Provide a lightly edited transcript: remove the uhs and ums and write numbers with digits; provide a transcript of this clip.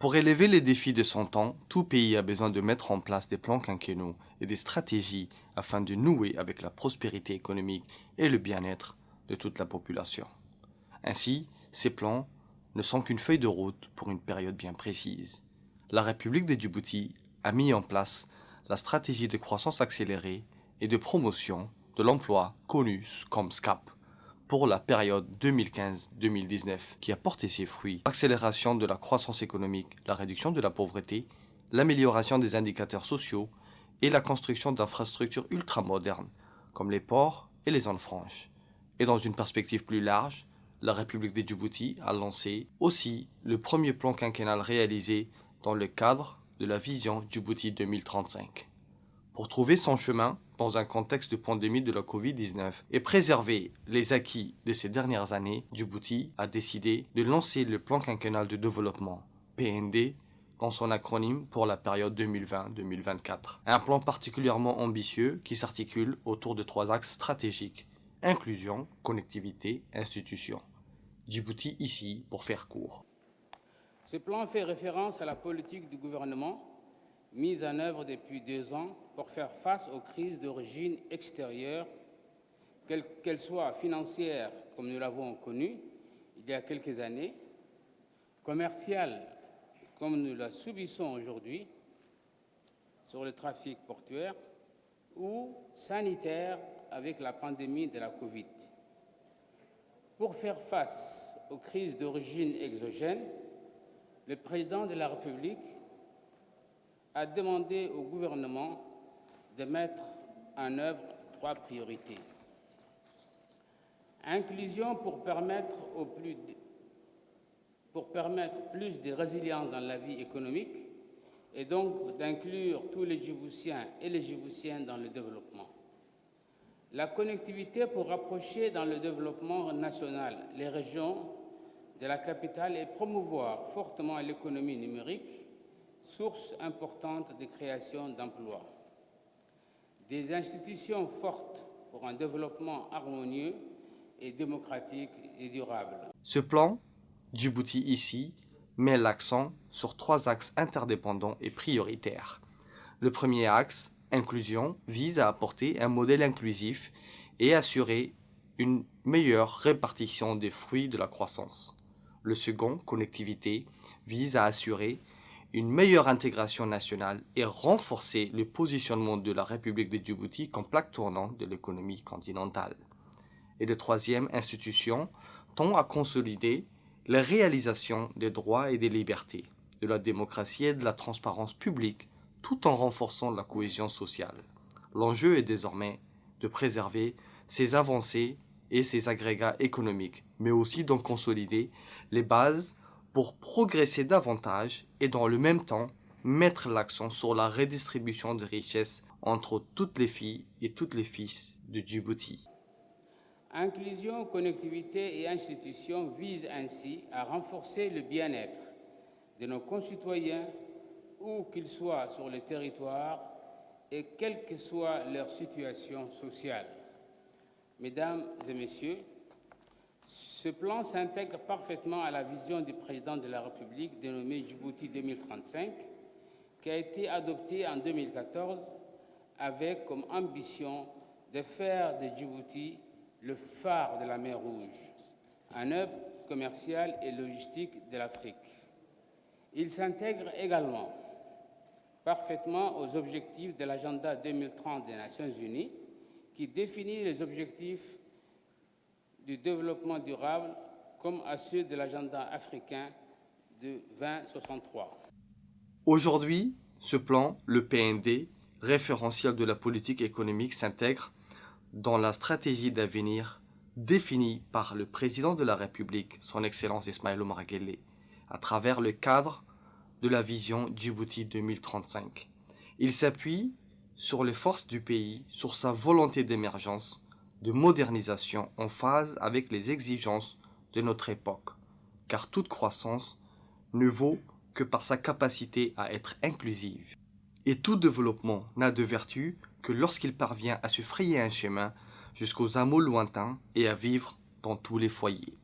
Pour élever les défis de son temps, tout pays a besoin de mettre en place des plans quinquennaux et des stratégies afin de nouer avec la prospérité économique et le bien-être de toute la population. Ainsi, ces plans ne sont qu'une feuille de route pour une période bien précise. La République de Djibouti a mis en place la stratégie de croissance accélérée et de promotion de l'emploi connue comme SCAP pour la période 2015-2019 qui a porté ses fruits. L'accélération de la croissance économique, la réduction de la pauvreté, l'amélioration des indicateurs sociaux et la construction d'infrastructures ultramodernes comme les ports et les zones franches. Et dans une perspective plus large, la République de Djibouti a lancé aussi le premier plan quinquennal réalisé dans le cadre de la vision Djibouti 2035. Pour trouver son chemin dans un contexte de pandémie de la Covid-19 et préserver les acquis de ces dernières années, Djibouti a décidé de lancer le plan quinquennal de développement, PND, dans son acronyme pour la période 2020-2024. Un plan particulièrement ambitieux qui s'articule autour de 3 axes stratégiques: inclusion, connectivité, institution. Djibouti ici pour faire court. Ce plan fait référence à la politique du gouvernement mise en œuvre depuis 2 ans pour faire face aux crises d'origine extérieure, qu'elles soient financières, comme nous l'avons connu il y a quelques années, commerciales, comme nous la subissons aujourd'hui sur le trafic portuaire, ou sanitaires avec la pandémie de la Covid. Pour faire face aux crises d'origine exogène, le président de la République a demandé au gouvernement de mettre en œuvre 3 priorités. Inclusion pour permettre plus de résilience dans la vie économique et donc d'inclure tous les Djiboutiens et les Djiboutiennes dans le développement. La connectivité pour rapprocher dans le développement national les régions de la capitale et promouvoir fortement l'économie numérique, source importante de création d'emplois. Des institutions fortes pour un développement harmonieux et démocratique et durable. Ce plan, Djibouti ici, met l'accent sur 3 axes interdépendants et prioritaires. Le premier axe, inclusion, vise à apporter un modèle inclusif et assurer une meilleure répartition des fruits de la croissance. Le second, connectivité, vise à assurer une meilleure intégration nationale et renforcer le positionnement de la République de Djibouti comme plaque tournante de l'économie continentale. Et le troisième, institution, tend à consolider la réalisation des droits et des libertés, de la démocratie et de la transparence publique, tout en renforçant la cohésion sociale. L'enjeu est désormais de préserver ces avancées et ces agrégats économiques, mais aussi d'en consolider les bases pour progresser davantage et dans le même temps mettre l'accent sur la redistribution de richesses entre toutes les filles et tous les fils de Djibouti. Inclusion, connectivité et institutions visent ainsi à renforcer le bien-être de nos concitoyens, où qu'ils soient sur le territoire et quelle que soit leur situation sociale. Mesdames et messieurs, ce plan s'intègre parfaitement à la vision du président de la République dénommée Djibouti 2035, qui a été adoptée en 2014 avec comme ambition de faire de Djibouti le phare de la mer Rouge, un hub commercial et logistique de l'Afrique. Il s'intègre également parfaitement aux objectifs de l'agenda 2030 des Nations Unies, qui définit les objectifs du développement durable comme à ceux de l'agenda africain de 2063. Aujourd'hui, ce plan, le PND, référentiel de la politique économique, s'intègre dans la stratégie d'avenir définie par le président de la République, son Excellence Ismaël Omar Guelleh, à travers le cadre de la vision Djibouti 2035. Il s'appuie sur les forces du pays, sur sa volonté d'émergence, de modernisation en phase avec les exigences de notre époque, car toute croissance ne vaut que par sa capacité à être inclusive. Et tout développement n'a de vertu que lorsqu'il parvient à se frayer un chemin jusqu'aux hameaux lointains et à vivre dans tous les foyers.